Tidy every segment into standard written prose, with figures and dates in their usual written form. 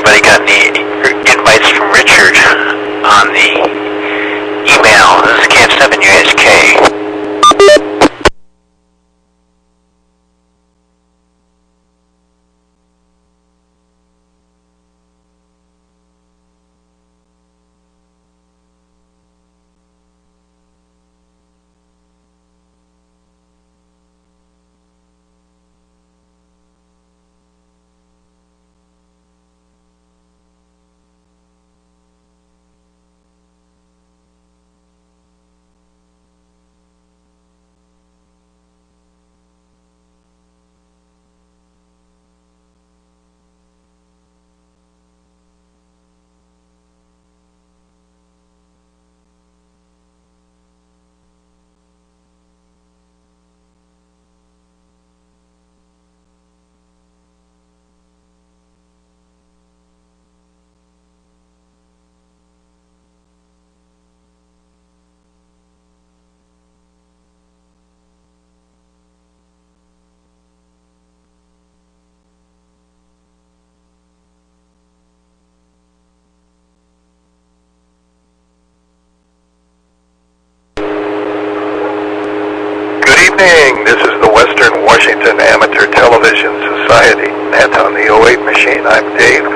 anybody got any invites from Richard on the email. This is Camp 7 USK. This is the Western Washington Amateur Television Society. That's on the 08 machine. I'm Dave.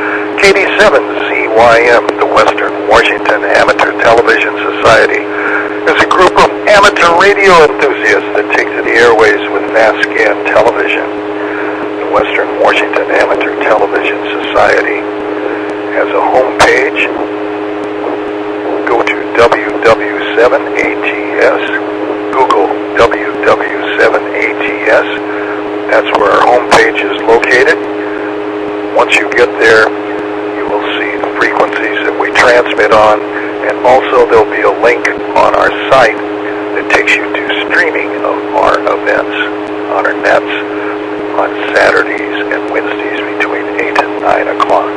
KD7ZYM, the Western Washington Amateur Television Society, is a group of amateur radio enthusiasts that take to the airways with fast-scan television. The Western Washington Amateur Television Society has a homepage. Go to WW7ATS. Google WW7ATS. That's where our homepage is located. Once you get there, you will see the frequencies that we transmit on, and also there'll be a link on our site that takes you to streaming of our events on our nets on Saturdays and Wednesdays between 8 and 9 o'clock.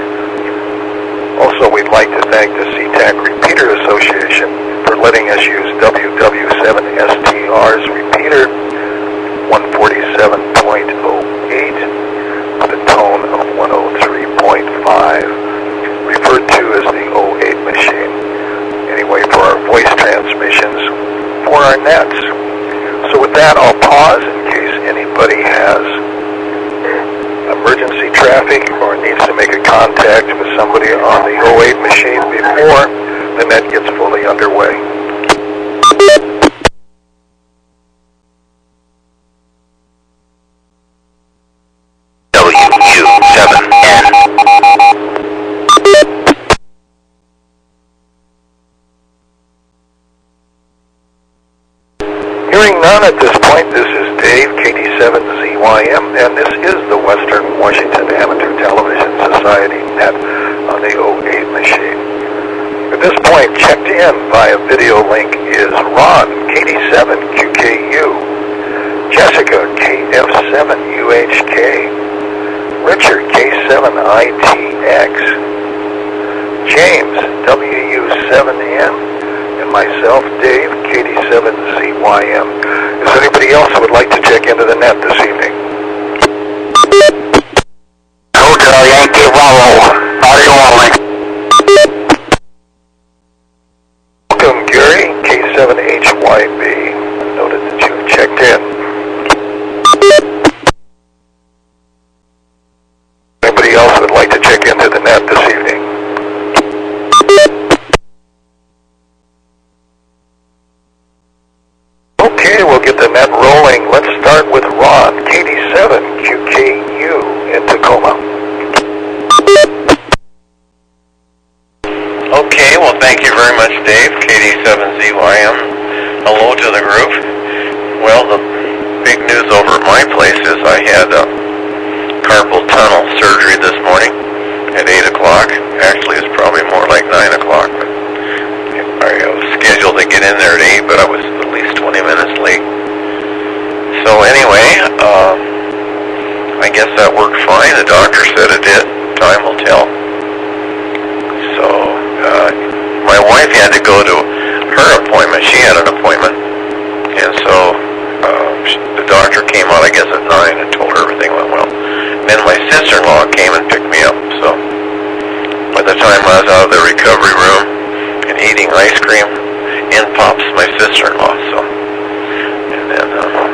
Also, we'd like to thank the SeaTac Repeater Association for letting us use WW7STR's repeater 147.08 with a tone of 103.5, referred to as the 08 machine. Anyway, for our voice transmissions for our nets. So with that, I'll pause in case anybody has emergency traffic or needs to make a contact with somebody on the 08 machine before the net gets fully underway. WU7N. Hearing none at this point, this is Dave, KD7ZYM, and this is the Western Washington Amateur Television Society net on the 08 machine. At this point, checked in via video link is Ron, KD7QKU, Jessica, KF7UHK, Richard, K7ITX, James, WU7N, and myself, Dave, KD7ZYM. Is there anybody else who would like to check into the net this evening? Hotel Yankee Bravo, audio only. Welcome, Gary, K7HYB. Noted that you've checked in. Anybody else who would like to check into the net this evening? Okay, we'll get the net rolling. Let's start with Ron, KD7QKU in Tacoma. Okay, well, thank you very much, Dave, KD7ZYM. Hello to the group. Well, the big news over at my place is I had carpal tunnel surgery this morning at 8 o'clock. Actually, it's probably more like 9 o'clock. I was scheduled to get in there at 8, but I was at least 20 minutes late. So anyway, I guess that worked fine. The doctor said it did. Time will tell. So my wife had to go to her appointment. She had an appointment. And so the doctor came out, I guess, at 9 and told her everything went well. Then my sister-in-law came and picked me up. So recovery room and eating ice cream. In pops my sister-in-law. So, and then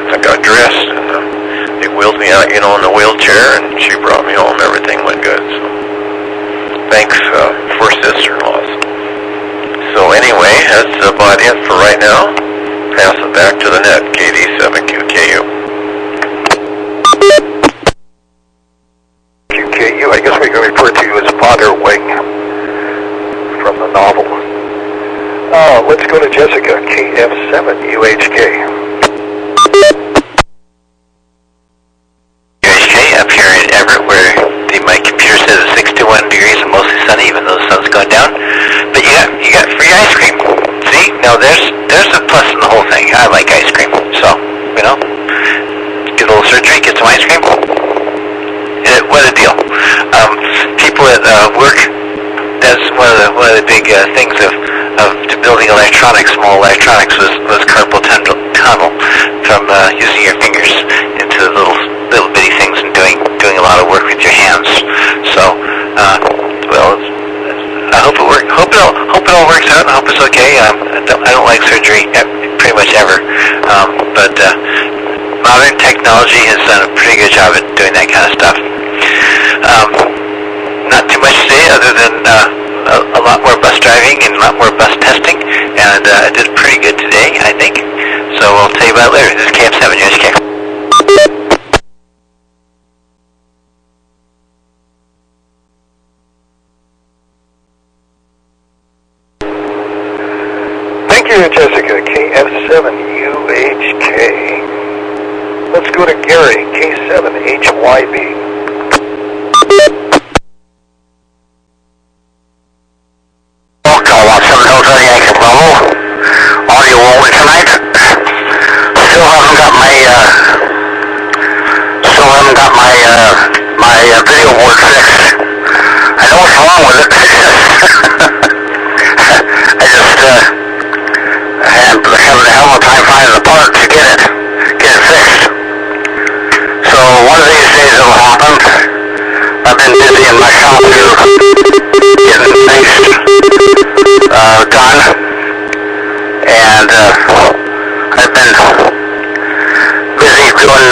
I got dressed and they wheeled me out, in the wheelchair, and she brought me home. Everything went good. So, thanks for sister-in-laws. So anyway, that's about it for right now. Pass it back to the net, KD7QKU. QKU, I guess we can refer to you as Father Wing from the novel. Let's go to Jessica, KF7UHK. UHK up here in Everett, where my computer says it's 61 degrees and mostly sunny, even though the sun's going down. But you got free ice cream. See, now there's a plus in the whole thing. I like ice cream, so get a little surgery, get some ice cream. What a deal. People at work, that's one of the big things of building electronics, small electronics, was carpal tunnel from using your fingers into little bitty things and doing a lot of work with your hands. So, I hope it all works out. I hope it's okay. I don't like surgery pretty much ever, but modern technology has done a pretty good job at doing that kind of stuff. Not too much to say other than a lot more bus driving and a lot more bus testing, and I did pretty good today, I think. So I'll tell you about it later. This is KF7UHK. Thank you, Jessica, KF7UHK. Let's go to Gary, K7HYB. Audio only tonight. Still haven't got my video board fixed. I know what's wrong with it. I just having a hell of a time finding the part to get it fixed. So one of these days it'll happen. I've been busy in my shop here getting things done. And I've been busy doing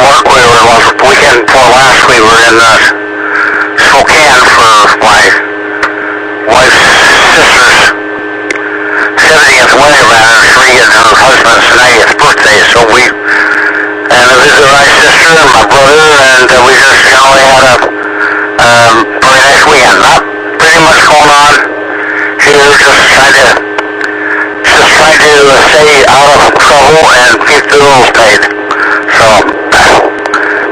work. We were weekend before last. We were in Spokane for my wife's sister's 70th wedding anniversary and her husband's 90th birthday. So we visited my sister and my brother, and we just generally had a very nice weekend. Not pretty much going on here, just trying to stay out of trouble and keep the bills paid. So,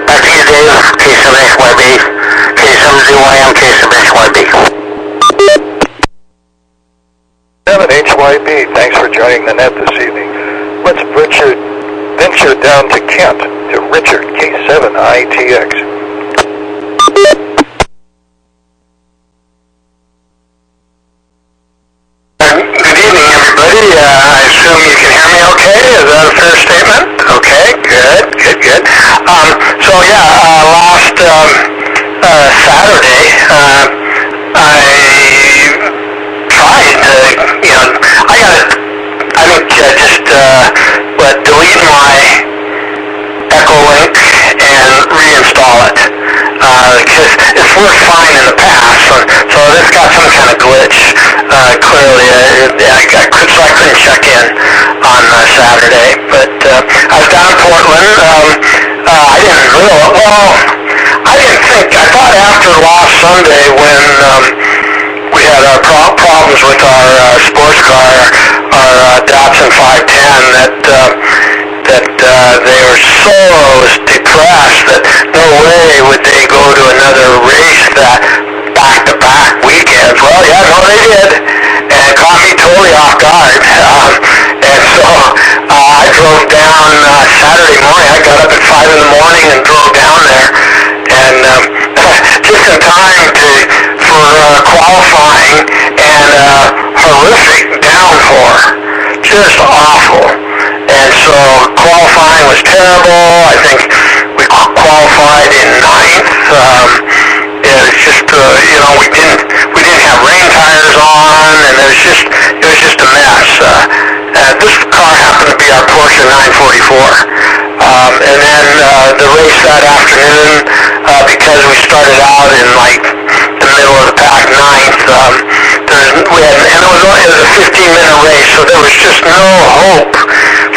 back to you, Dave, K7HYB, K7ZYM, K7HYB. 7HYB, thanks for joining the net this evening. Let's venture down to Kent, to Richard, K7ITX. I assume you can hear me okay? Is that a fair statement? Okay, good. So last Saturday, I tried to, delete my Echo Link and reinstall it. Because it's worked fine in the past, so this got some kind of glitch. Clearly, I couldn't check in on Saturday. But I was down in Portland. I didn't think. I thought after last Sunday when we had our problems with our sports car, our Datsun 510, that they were so depressed that no way would they go to another race that back-to-back weekends. Well, yeah, no, they did, and it caught me totally off guard. And so I drove down Saturday morning. I got up at 5 in the morning and drove down there, and just in time for qualifying and horrific downpour, just awful. And so qualifying was terrible. I think we qualified in 9th. It's just, we didn't have rain tires on, and it was just a mess. This car happened to be our Porsche 944. And then the race that afternoon, because we started out in like the middle of the pack, ninth, and it was a 15-minute race, so there was just no hope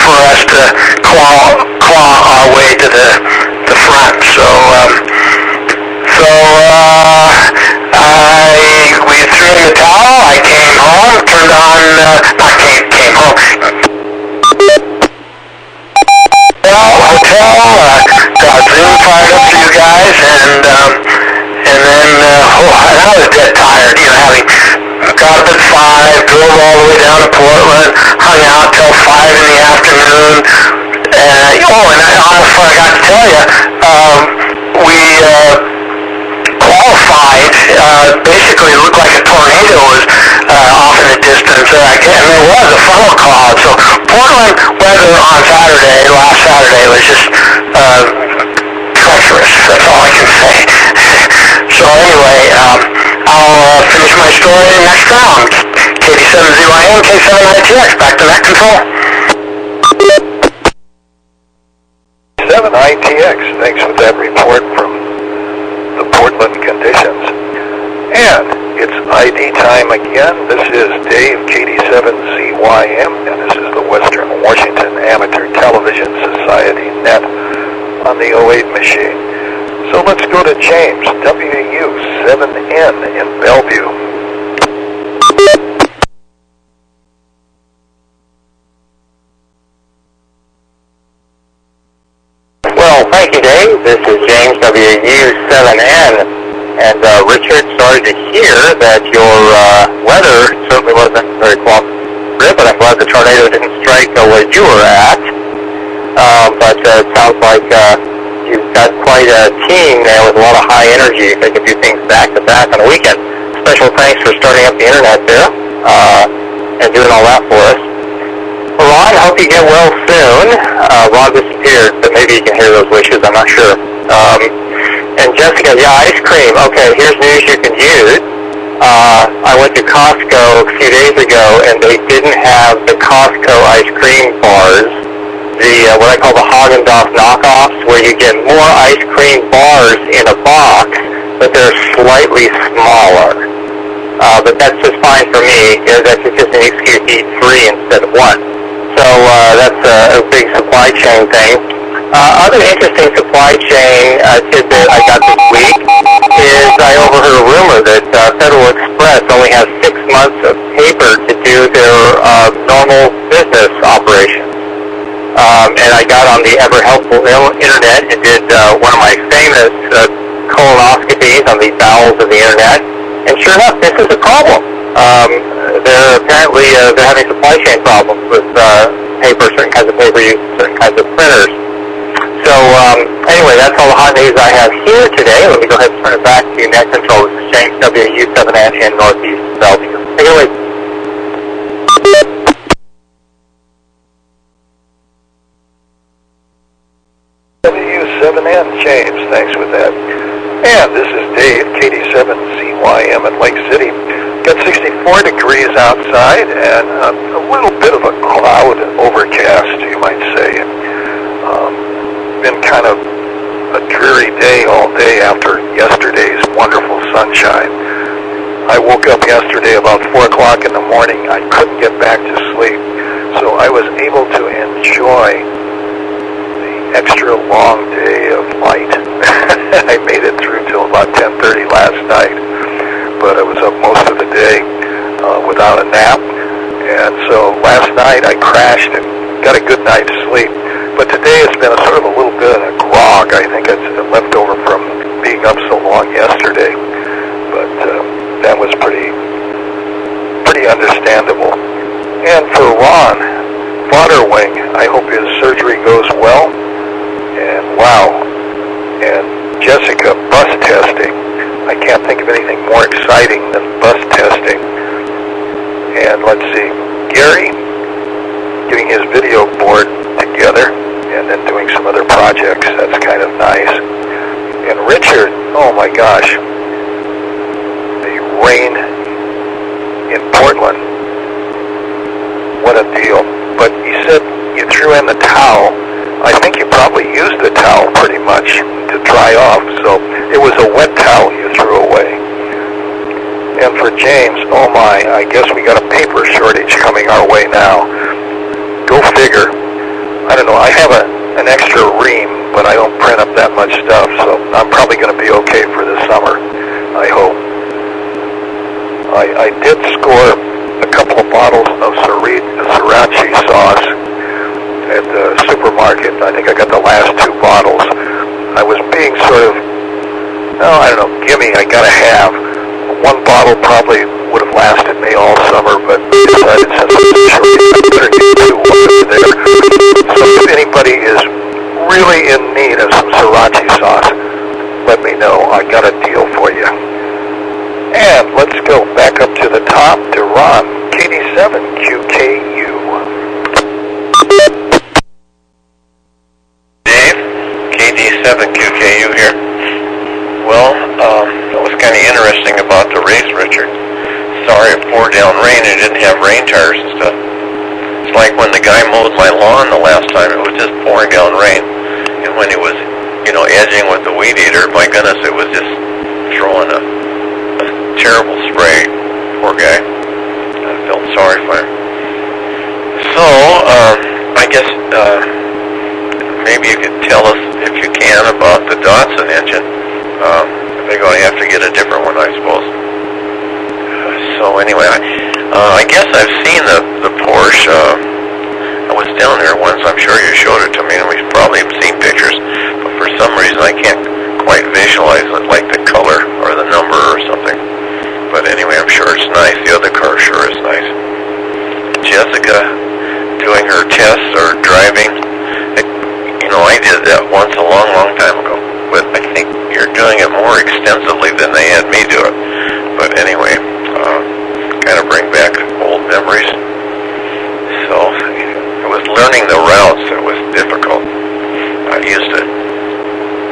for us to claw our way to the front. We threw in the towel. I came home, turned on, came home. Hotel, got Zoom fired up for you guys, and then I was dead tired, having got up at 5, drove all the way down to Portland, hung out till 5 in the afternoon, and I almost forgot to tell you, we qualified. Basically it looked like a tornado was off in the distance, and there was a funnel cloud. So Portland weather on last Saturday, was just treacherous. That's all I can say. So anyway, I'll finish my story next round. KD7ZYM, K7ATS, back to Net Control. 7ITX, thanks for that report from the Portland conditions. And it's ID time again. This is Dave, KD7ZYM, and this is the Western Washington Amateur Television Society Net on the 08 machine. So let's go to James, WW7N in Bellevue. Well, thank you, Dave. This is James, WU7N. And Richard, sorry to hear that your weather certainly wasn't very cooperative, but I'm glad the tornado didn't strike where you were at. But it sounds like you've got quite a team there with a lot of high energy. They can do things back-to-back on a weekend. Special thanks for starting up the internet there and doing all that for us. Ron, I hope you get well soon. Ron disappeared, but maybe you can hear those wishes, I'm not sure. And Jessica, yeah, ice cream. Okay, here's news you can use. I went to Costco a few days ago, and they didn't have the Costco ice cream bars, what I call the Haagen-Dazs knockoffs, where you get more ice cream bars in a box, but they're slightly smaller. But that's just fine for me. That's just an excuse to eat 3 instead of 1. So that's a big supply chain thing. Other interesting supply chain tidbit I got this week is I overheard a rumor that Federal Express only has 6 months of paper to do their normal business operations. And I got on the ever helpful internet and did one of my famous colonoscopies on the bowels of the internet. And sure enough, this is a problem. They're having supply chain problems with paper, certain kinds of paper use, certain kinds of printers. So anyway, that's all the hot news I have here today. Let me go ahead and turn it back to Net Control. This is James, WU7N in Northeast Bellevue. Take it away. WU7N, James, thanks for that. And this is Dave, KD7ZYM in Lake City. Got 64 degrees outside and a little bit of a cloud overcast, you might say. Been kind of a dreary day all day after yesterday's wonderful sunshine. I woke up yesterday about 4 o'clock in the morning. I couldn't get back to sleep, so I was able to enjoy the extra long day of light. I made it through till about 10:30 last night, but I was up most of the day without a nap, and so last night I crashed and got a good night's sleep. But today it's been a sort of a little bit of a grog. I think it's left over from being up so long yesterday. But that was pretty understandable. And for Ron Fodderwing, I hope his surgery goes well. And wow. And Jessica, bus testing. I can't think of anything more exciting than bus testing. And let's see, Gary getting his video board together and then doing some other projects. That's kind of nice. And Richard, oh my gosh, rain in Portland. What a deal. But he said you threw in the towel. I think you probably used the towel pretty much to dry off, so it was a wet towel you threw away. And for James, oh my, I guess we got a paper shortage coming our way now. Go figure. I don't know, I have an extra ream, but I don't print up that much stuff, so I'm probably going to be okay for the summer, I hope. I did score a couple of bottles of sriracha sauce at the supermarket. I think I got the last 2 bottles. I was being sort of, I don't know, gimme, I gotta have. 1 bottle probably would have lasted me all summer, but I decided since I'm sure I better get 2 over there. So if anybody is really in need of some sriracha sauce, let me know. I got a deal for you. And let's go back up to the top to Ron, KD7QKU. Dave, KD7QKU here. Well, it was kind of interesting about the race, Richard. Sorry it poured down rain and didn't have rain tires and stuff. It's like when the guy mowed my lawn the last time, it was just pouring down rain. And when he was, edging with the weed eater, my goodness, it was just throwing a terrible spray. Poor guy. I felt sorry for him. So, I guess maybe you could tell us, if you can, about the Datsun engine. They're going to have to get a different one, I suppose. So anyway, I guess I've seen the Porsche. I was down there once. I'm sure you showed it to me, and we've probably seen pictures. But for some reason, I can't quite visualize it, like the color or the number or something. But anyway, I'm sure it's nice. The other car sure is nice. Jessica doing her tests or driving. I did that once a long, long time ago. But I think you're doing it more extensively than they had me do it. But anyway, kind of bring back old memories. So I was learning the routes. It was difficult.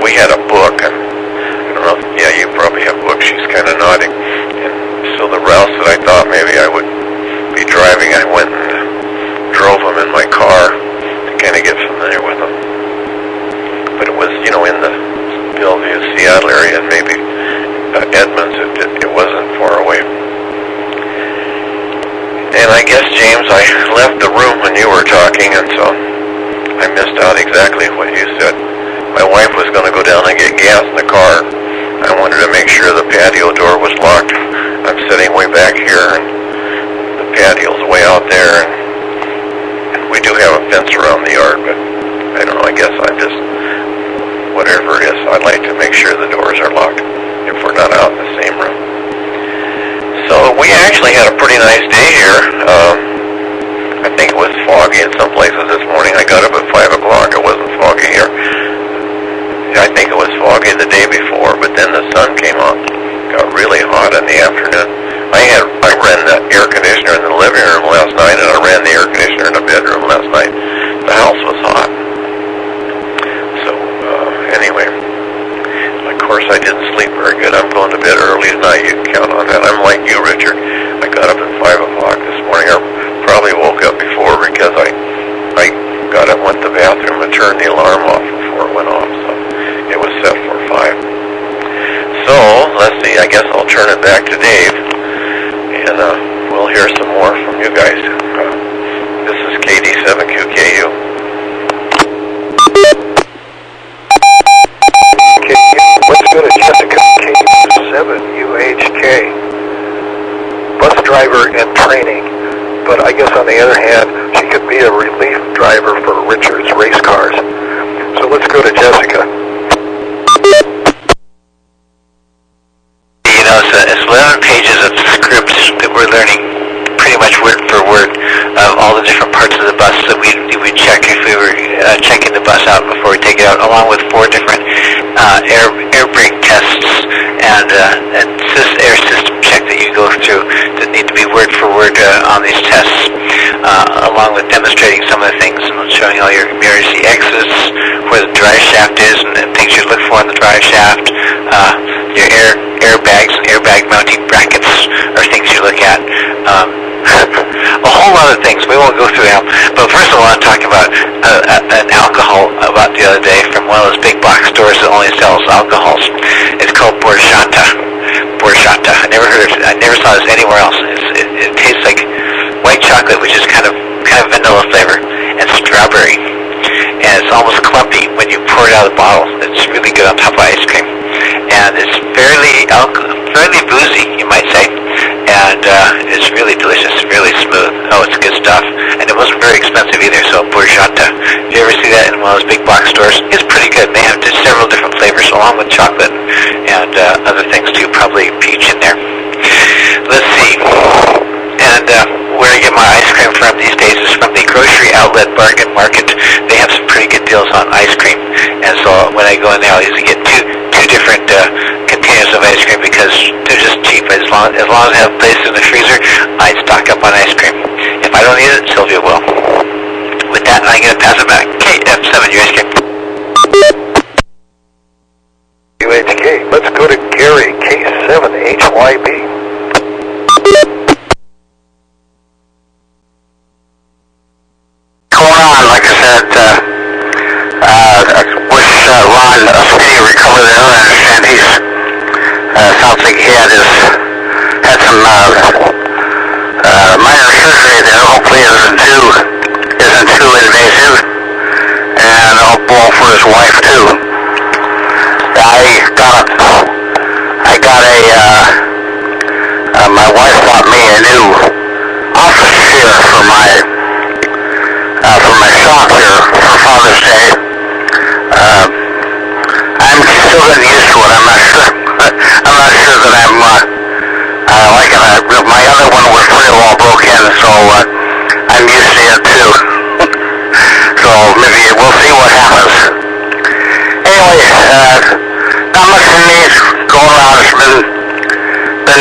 We had a book, and I don't know, yeah, you probably have books. She's kind of nodding. And so the routes that I thought maybe I would be driving, I went and drove them in my car to kind of get familiar with them. But it was, in the Bellevue, Seattle area, and maybe Edmonds. It wasn't far away. And I guess, James, I left the room when you were talking, and so I missed out exactly what you said. My wife was going to go down and get gas in the car. I wanted to make sure the patio door was locked. I'm sitting way back here, and the patio's way out there. And we do have a fence around the yard, but I don't know, I guess I'm just, whatever it is, I'd like to make sure the doors are locked if we're not out in the same room. So we actually had a pretty nice day here. I think it was foggy in some places this morning. I got up at 5 o'clock. It wasn't foggy here. I think it was foggy the day before, but then the sun came out. Got really hot in the afternoon. I ran the air conditioner in the living room last night, and I ran the air conditioner in the bedroom last night. The house was hot. So anyway, of course I didn't sleep very good. I'm going to bed early tonight. You can count on that. I'm like you, Richard. I got up at 5 o'clock this morning. I probably woke up before because I got up, went to the bathroom, and turned the alarm off before it went off. So it was set for 5. So let's see. I guess I'll turn it back to Dave, and we'll hear some more from you guys. This is KD7QKU. Let's go to Jessica, KD7UHK. Bus driver in training, but I guess on the other hand, she could be a relief driver for Richard's race cars. So let's go to Jessica. It's 11 pages of scripts that we're learning pretty much word for word of all the different parts of the bus that we check if we were checking the bus out before we take it out, along with 4 different air brake tests and air system check that you go through that need to be word for word on these tests, along with demonstrating some of the things and showing all your emergency exits, where the drive shaft is and things you look for in the drive shaft, your airbags and airbag mounting brackets, forget. A whole lot of things. We won't go through them. But first I want to talk about an alcohol about the other day from one of those big box stores that only sells alcohols. It's called Borchata. I never heard of it. I never saw this anywhere else. It tastes like white chocolate, which is kind of vanilla flavor, and strawberry. And it's almost clumpy when you pour it out of the bottle. It's really good on top of ice cream. And it's fairly boozy, you might say. And it's really delicious, really smooth. Oh, it's good stuff. And it wasn't very expensive either, so Borchata. If you ever see that in one of those big box stores, it's pretty good. They have just several different flavors along with chocolate and other things too, probably peach in there. Let's see. And where I get my ice cream from these days is from the grocery outlet bargain market. They have some pretty good deals on ice cream. And so when I go in there, I'll usually get two different containers of ice cream because they're just cheap. As long as I have a place in the freezer, I stock up on ice cream. If I don't need it, Sylvia will. With that, I'm going to pass it back. KF7, your ice cream. UHK. Let's go to Gary, K7HYB. Going on, like I said, wish Ron a speedy recovery there. I understand he's sounds like he had some minor surgery there. Hopefully it isn't too invasive, and I'll blow for his wife too. My wife bought me a new office chair for my shop here for Father's Day. I'm still getting used to it. I'm not sure that I like it. My other one was pretty well broke in, so I'm used to it too. So maybe we'll see what happens. Anyway, not much for me going around. It's been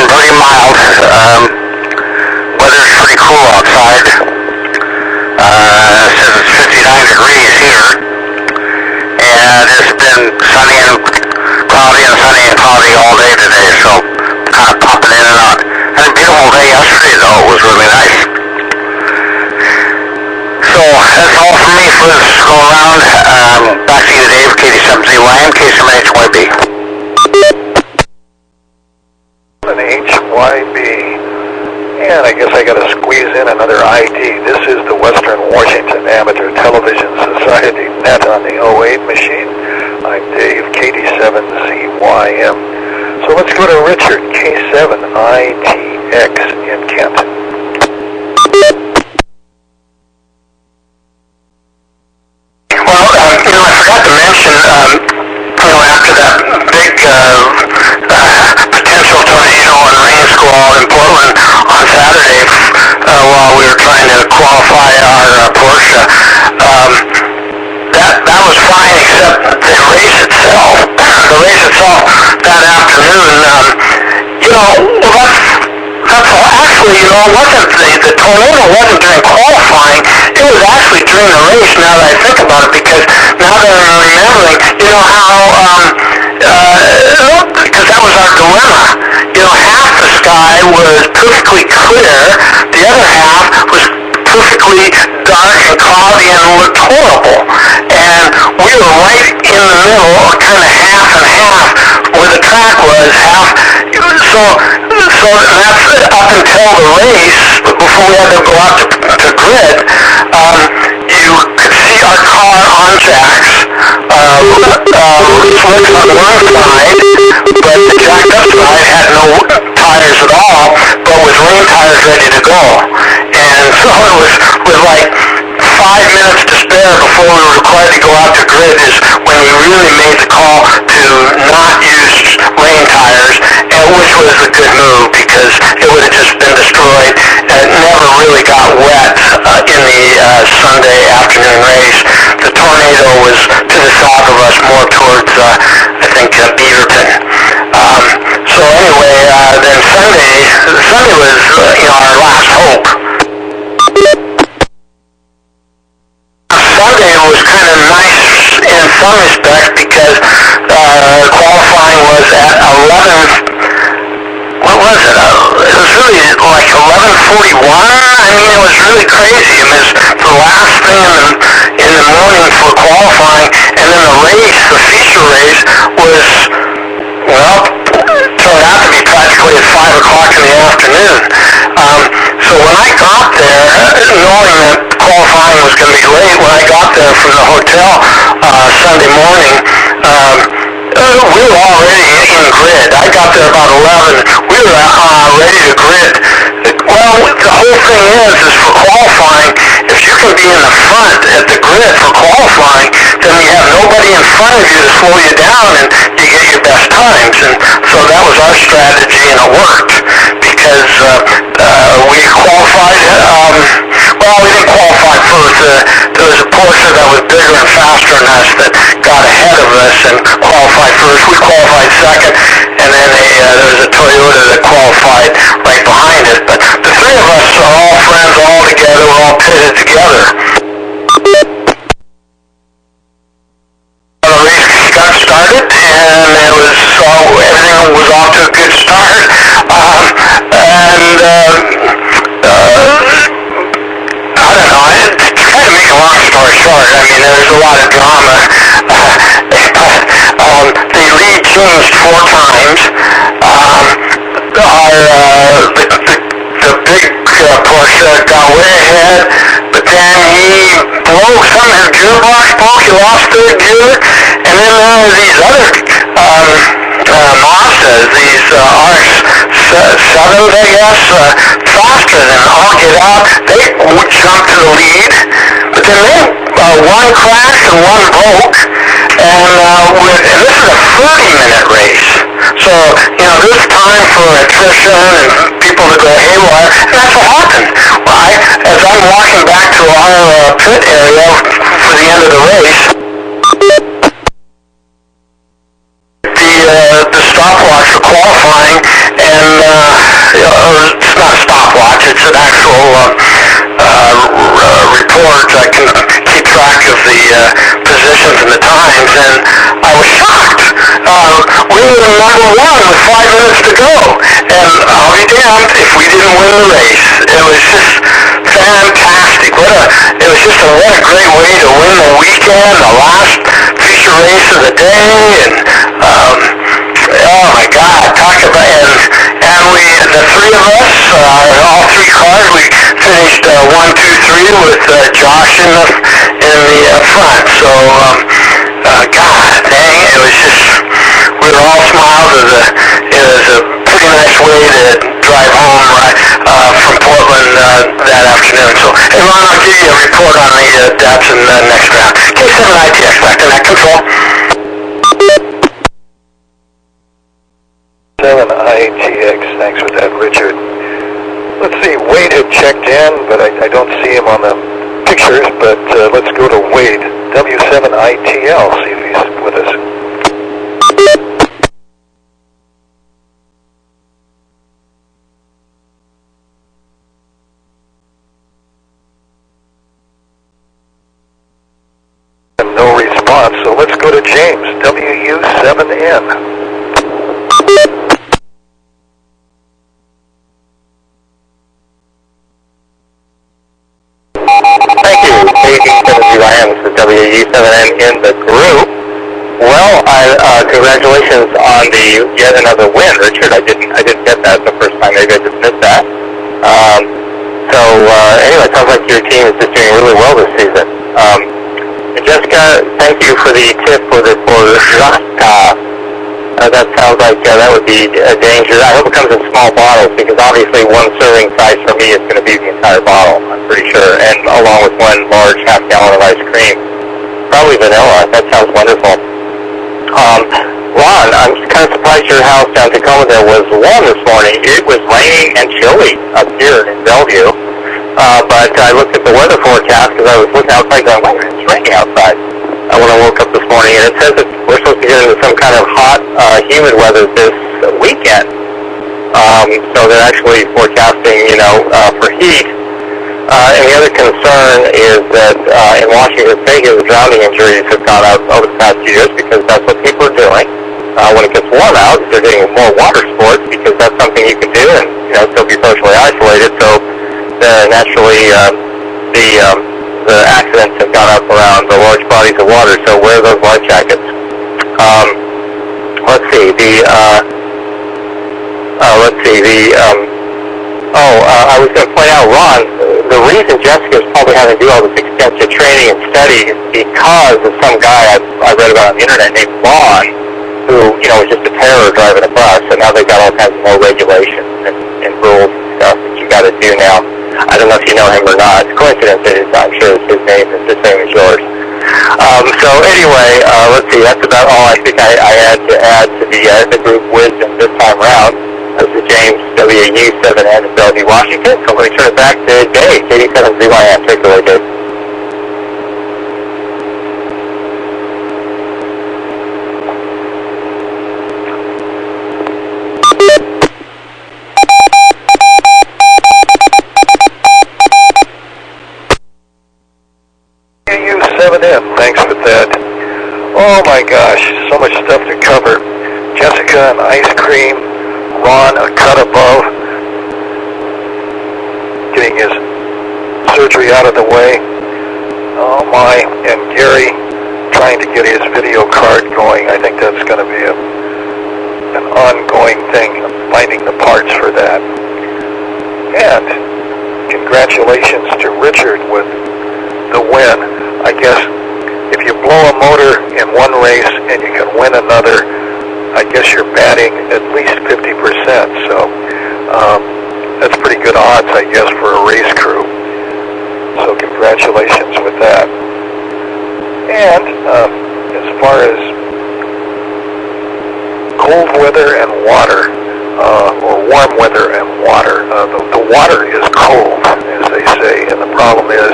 pretty mild. Weather's pretty cool outside. It says it's 59 degrees here, and it's been sunny and cloudy all day today, so kind of popping in and out. Had a beautiful day yesterday, though. It was really nice. So that's all from me for this go around. Back to you, Dave. KD7ZYM, K7HYB. HYB. And I guess I got to squeeze in another ID. This is the Western Washington Amateur Television Society net on the 08 machine. I'm Dave, KD7ZYM. So let's go to Richard, K7ITX in Kent. Well, I forgot to mention, after that big potential tornado and rain squall in Portland on Saturday, while we were trying to qualify our Porsche, that was fine, except the race itself. That afternoon, that's actually, the tornado wasn't during qualifying. It was actually during the race, now that I think about it, because now that I'm remembering, because that was our dilemma. Half the sky was perfectly clear, the other half was perfectly dark and cloudy and looked horrible. And we were right in the middle, kind of half and half, where the track was half. So that's up until the race, before we had to go out to grid. You could see our car on jacks, slicks on one side, but the jacked up side had no tires at all, but with rain tires ready to go. And so it was with like 5 minutes to spare before we were required to go out to grid is when we really made the call to not use rain tires, and which was a good move because it would have just been destroyed. And it never really got wet in the Sunday afternoon race. The tornado was to the south of us, more towards I think Beaverton. So anyway, then Sunday was our last hope. Sunday was kind of nice in some respects because qualifying was at 11. What was it? It was really like 11:41. I mean, it was really crazy. And it was the last thing in the morning for qualifying, and then the race, the feature race, was, well, turned out to be practically at 5 o'clock in the afternoon. So when I got there, knowing that qualifying was going to be late, when I got there from the hotel Sunday morning, we were already in grid. I got there about 11. We were ready to grid. Well, the whole thing is for qualifying, if you can be in the front at the grid for qualifying, then you have nobody in front of you to slow you down, and you get your best times. And so that was our strategy, and it worked, because we qualified. Well, we didn't qualify first. There was a Porsche that was bigger and faster than us that got ahead of us and qualified first. We qualified second, and then there was a Toyota that qualified right behind it. But the three of us are all friends, all together. We're all pitted together. The race got started, and it was everything was off to a good start. I don't know. To try to make a long story short, I mean, there's a lot of drama. The lead changed 4 times. The big Porsche got way ahead, but then he broke some of his gearbox broke. He lost third gear, and then there were these other Mazdas, these RX-7s, I guess, faster than all get out. They would jump to the lead, but then one crashed and one broke, and this is a 30-minute race. So, you know, there's time for attrition and people to go haywire, and that's what happened. As I'm walking back to our pit area for the end of the race, the stopwatch for qualifying, and it's not a stopwatch, it's an actual report. I can keep track of the positions and the times, and I was shocked. We were number 1 with 5 minutes to go, and I'll be damned if we didn't win the race. It was just fantastic. What a great way to win the weekend, the last feature race of the day, and oh my God, talk about it. And the three of us, all 3 cars, we finished 1, 2, 3 with Josh in the front. So, God dang, it was just, we were all smiles. It was a pretty nice way to drive home from Portland that afternoon. So, hey Ron, I'll give you a report on the Datsun next round. K7ATS back to net control. 7ATS, thanks for that, Richard. Let's see, Wade had checked in, but I don't see him on the pictures, but let's go to Wade, W7ITL, see if he's with us. No response, so let's go to James, WU7N. Thank you, KD7ZYM. This is WU7N in the group. Well, congratulations on yet another win, Richard. I didn't get that the first time. Maybe I just missed that. Anyway, it sounds like your team is just doing really well this season. And Jessica, thank you for the tip for Jacques. That sounds like that would be a danger. I hope it comes in small bottles, because obviously 1 serving size for me is going to be the entire bottle, I'm pretty sure, and along with 1 large half-gallon of ice cream. Probably vanilla. That sounds wonderful. Ron, I'm kind of surprised your house down in Tacoma there was warm this morning. It was raining and chilly up here in Bellevue. But I looked at the weather forecast because I was looking outside going, wait a minute, it's raining outside. When I woke up this morning, and it says that we're supposed to get into some kind of hot, humid weather this weekend. So they're actually forecasting, for heat. And the other concern is that in Washington State, the drowning injuries have gone up over the past few years because that's what people are doing. when it gets warm out, they're getting more water sports because that's something you can do and, still be socially isolated. So naturally, the accidents have gone up around the large bodies of water. So wear those life jackets. Let's see. I was going to point out, Ron, the reason Jessica's probably having to do all this extensive training and study is because of some guy I read about on the internet named Vaughn, who, was just a terror driving a bus, and now they've got all kinds of more regulations and rules and stuff that you got to do now. I don't know if you know him or not. It's a coincidence that I'm sure his name is the same as yours. So anyway, let's see, that's about all I think I had to add to the group wisdom this time around. This is James, WW7ATS in Bellevue, Washington. So let me turn it back to Dave, KD7ZYN. Take it away, Dave. WW7M, thanks for that. Oh my gosh, so much stuff to cover. Jessica, an ice cream. Ron, a cut above, getting his surgery out of the way. Oh my, and Gary trying to get his video card going. I think that's going to be an ongoing thing, finding the parts for that. And congratulations to Richard with the win. I guess if you blow a motor in one race and you can win another, I guess you're batting at least 50%, so that's pretty good odds, I guess, for a race crew. So congratulations with that. And as far as cold weather and water, or warm weather and water, the water is cold, as they say, and the problem is,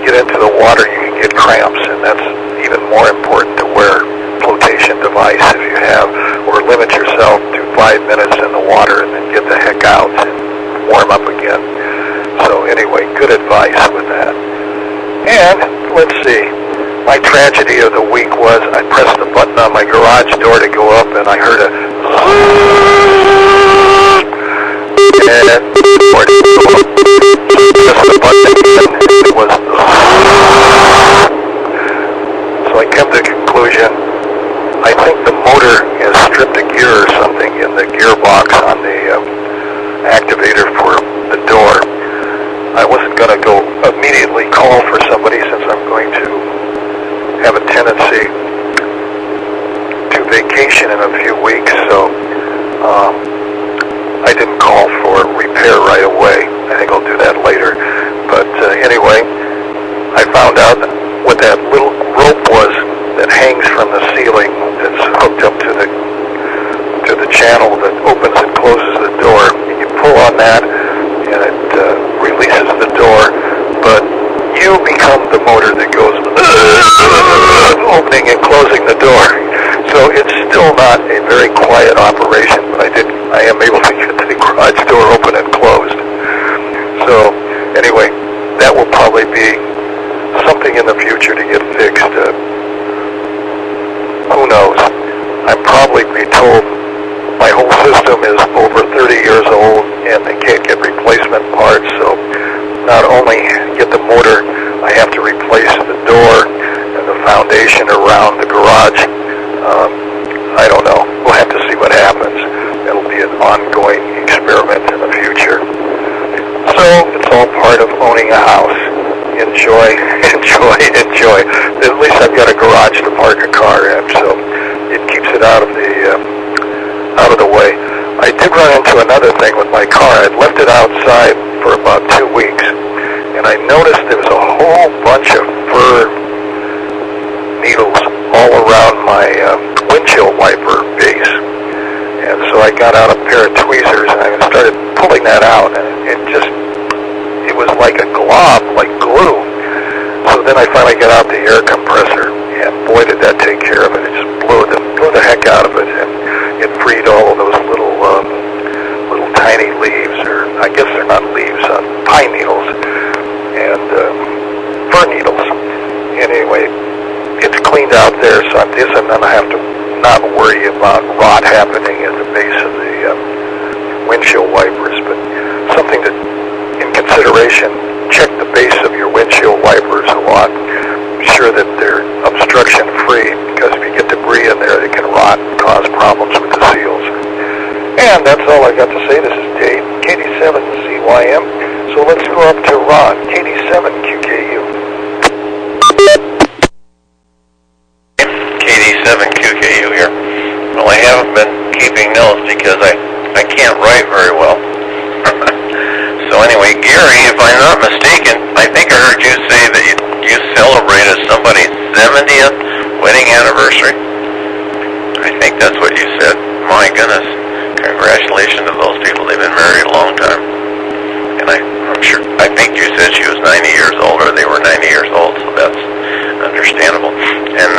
you get into the water, you can get cramps, and that's even more important to wear flotation device if you have, or limit yourself to 5 minutes in the water and then get the heck out and warm up again. So anyway, good advice with that. And let's see, my tragedy of the week was I pressed the button on my garage door to go up and I heard a and or pressed the button again, it was so I came to the conclusion, I think the motor has stripped a gear or something in the gearbox on the activator for the door. I wasn't going to go immediately call for somebody since I'm going to have a tendency to vacation in a few weeks, so I didn't call for repair right away. I think I'll do that later. But anyway, I found out what that little rope was that hangs from the ceiling that's hooked up to the channel that opens and closes the door. And you pull on that and it releases the door, but you become the motor that goes opening and closing the door. So it's still not a very quiet operation, but I am able to get the garage door open and closed. So anyway, that will probably be something in the future to get fixed. Who knows? I'm probably be told my whole system is over 30 years old and they can't get replacement parts, so not only get the motor, I have to replace the door and the foundation around the garage. I don't know. We'll have to see what happens. It'll be an ongoing experiment in the future. So it's all part of owning a house. Enjoy, enjoy, enjoy. At least I've got a garage to park a car in, so it keeps it out of the way. I did run into another thing with my car. I'd left it outside for about 2 weeks, and I noticed there was a whole bunch of fur needles all around my windshield wiper base. And so I got out a pair of tweezers and I started pulling that out, and it was like a glob, like glue. So then I finally got out the air compressor, and boy did that take care of it. It just blew the heck out of it, and it freed all of those little tiny leaves, or I guess they're not leaves, pine needles and fir needles. Anyway, it's cleaned out there, so I guess I'm going to have to not worry about rot happening at the base of the windshield wipers, but something that, in consideration, check the base of your windshield wipers a lot. Be sure that they're obstruction free, because if you get debris in there, it can rot and cause problems with the seals. And that's all I got to say. This is Dave, KD7ZYM. So let's go up to Ron, KD7QKU. KD7QKU here. Well, I haven't been keeping notes because I can't write very well. So anyway, Gary, if I'm not mistaken, I think I heard you say that you celebrated somebody's 70th wedding anniversary. I think that's what you said. My goodness. Congratulations to those people. They've been married a long time. And I'm sure, I think you said she was 90 years old, or they were 90 years old, so that's understandable. And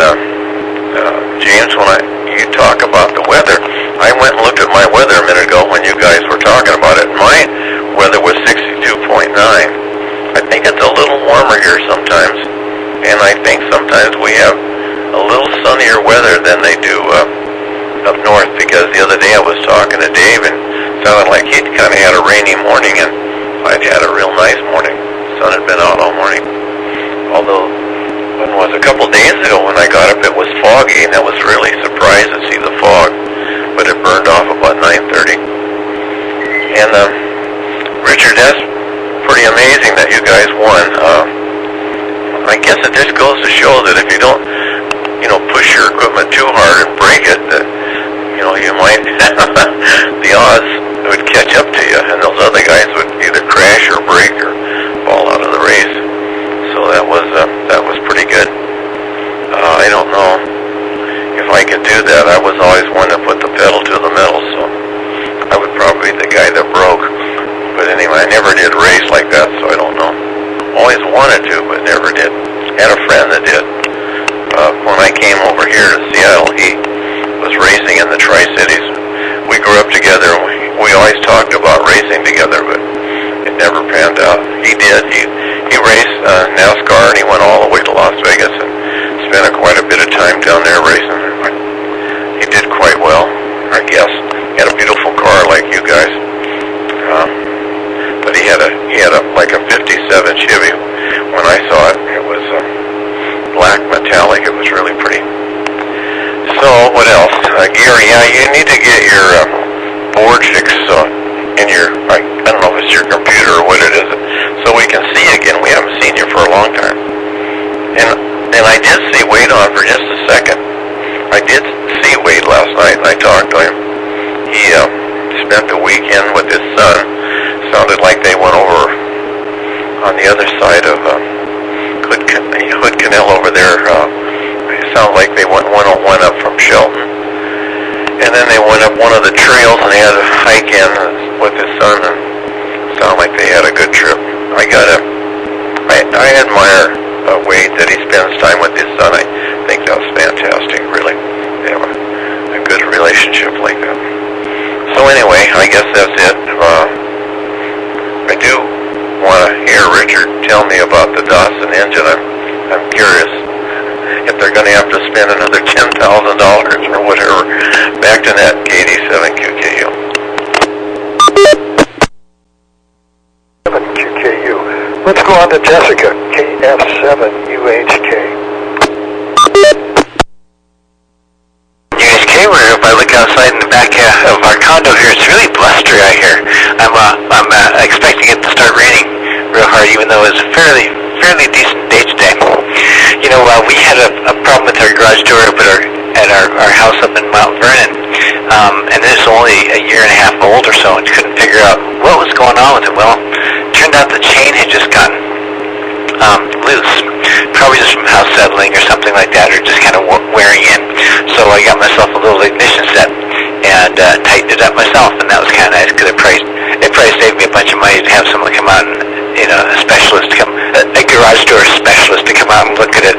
James, when you talk about the weather, I went and looked at my weather a minute ago when you guys were talking about it. My weather was 62.9. I think it's a little warmer here sometimes, and I think sometimes we have a little sunnier weather than they do up north, because the other day I was talking to Dave and it sounded like he'd kind of had a rainy morning, and I'd had a real nice morning. The sun had been out all morning. Although, when was a couple days ago when I got up, it was foggy, and I was really surprised to see the fog, but it burned off about 9:30. And Richard, that's pretty amazing that you guys won. I guess it just goes to show that if you don't, push your equipment too hard and break it, that you might the odds would catch up to you, and those other guys would either crash or break or fall out of the race. So that was pretty good. I don't know if I could do that. I was always one to put the pedal to the metal, so I would probably be the guy that broke. But anyway, I never did race like that, so I don't know. Always wanted to, but never did. Had a friend that did. When I came over here to Seattle, he was racing in the Tri-Cities. We grew up together, and we always talked about racing together, but it never panned out. He did. He raced NASCAR, and he went all the way to Las Vegas and spent quite a bit of time down there racing. He did quite well, I guess. He had a beautiful car like you guys. But he had like a 57 Chevy. When I saw it, it was black metallic. It was really pretty. So what else? Gary, yeah, you need to get your board fixed in your, I don't know if it's your computer or what it is, so we can see you again. We haven't seen you for a long time. And I did see Wade on for just a second. I did see Wade last night, and I talked to him. He spent the weekend with his son. Sounded like they went over on the other side of Hood Canal over there. It sounded like they went 101 up from Shelton, and then they went up one of the trails, and they had a hike in with his son, and it sounded like they had a good trip. I admire Wade that he spends time with his son. I think that's fantastic, really. They have a good relationship like that. So anyway, I guess that's it. I do want to hear Richard tell me about the Dawson engine. I'm curious if they're going to have to spend another $10,000 or whatever. Back to that KD7QKU. 7QKU. Let's go on to Jessica, KF7UHK. UHK, where if I look outside in the back of our condo here, it's really blustery out here. I'm expecting it to start raining real hard, even though it's a fairly decent day today. We had a problem with our garage door up at our house up in Mount Vernon, and it's only a year and a half old or so, and couldn't figure out what was going on with it. Well, it turned out the chain had just gotten loose, probably just from house settling or something like that, or just kind of wearing in. So I got myself a little ignition set and tightened it up myself, and that was kind of nice, because it probably saved me a bunch of money to have someone come out and, a specialist come, a garage door specialist to come out and look at it.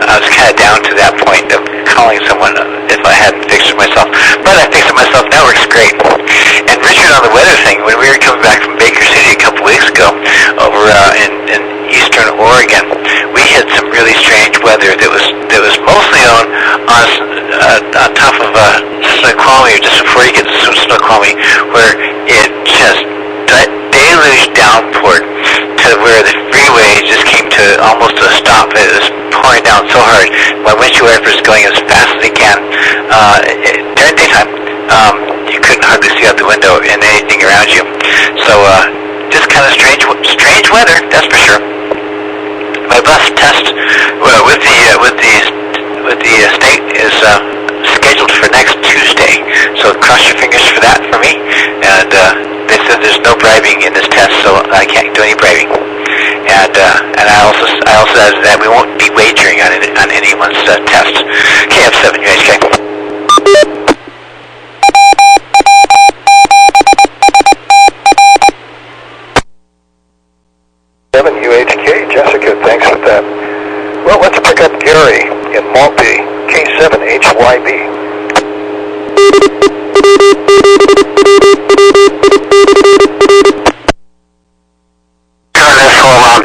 I was kind of down to that point of calling someone if I hadn't fixed it myself. But I fixed it myself. Now it works great. And Richard, on the weather thing, when we were coming back from Baker City a couple weeks ago over in eastern Oregon, we had some really strange weather that was mostly on top of Snoqualmie, or just before you get to Snoqualmie, where it just deluge downpoured to where the freeway just came to almost a stop. It was pouring down so hard. My windshield wiper is going as fast as it can. During daytime, you couldn't hardly see out the window and anything around you. So just kind of strange weather, that's for sure. My bus test with the state is scheduled for next Tuesday. So cross your fingers for that for me. And they said there's no bribing in this test, so I can't do any bribing. And I also added that we won't be wagering on anyone's test. KF7 UHK. 7 UHK, Jessica, thanks for that. Well, let's pick up Gary in Maltby, K7HYB.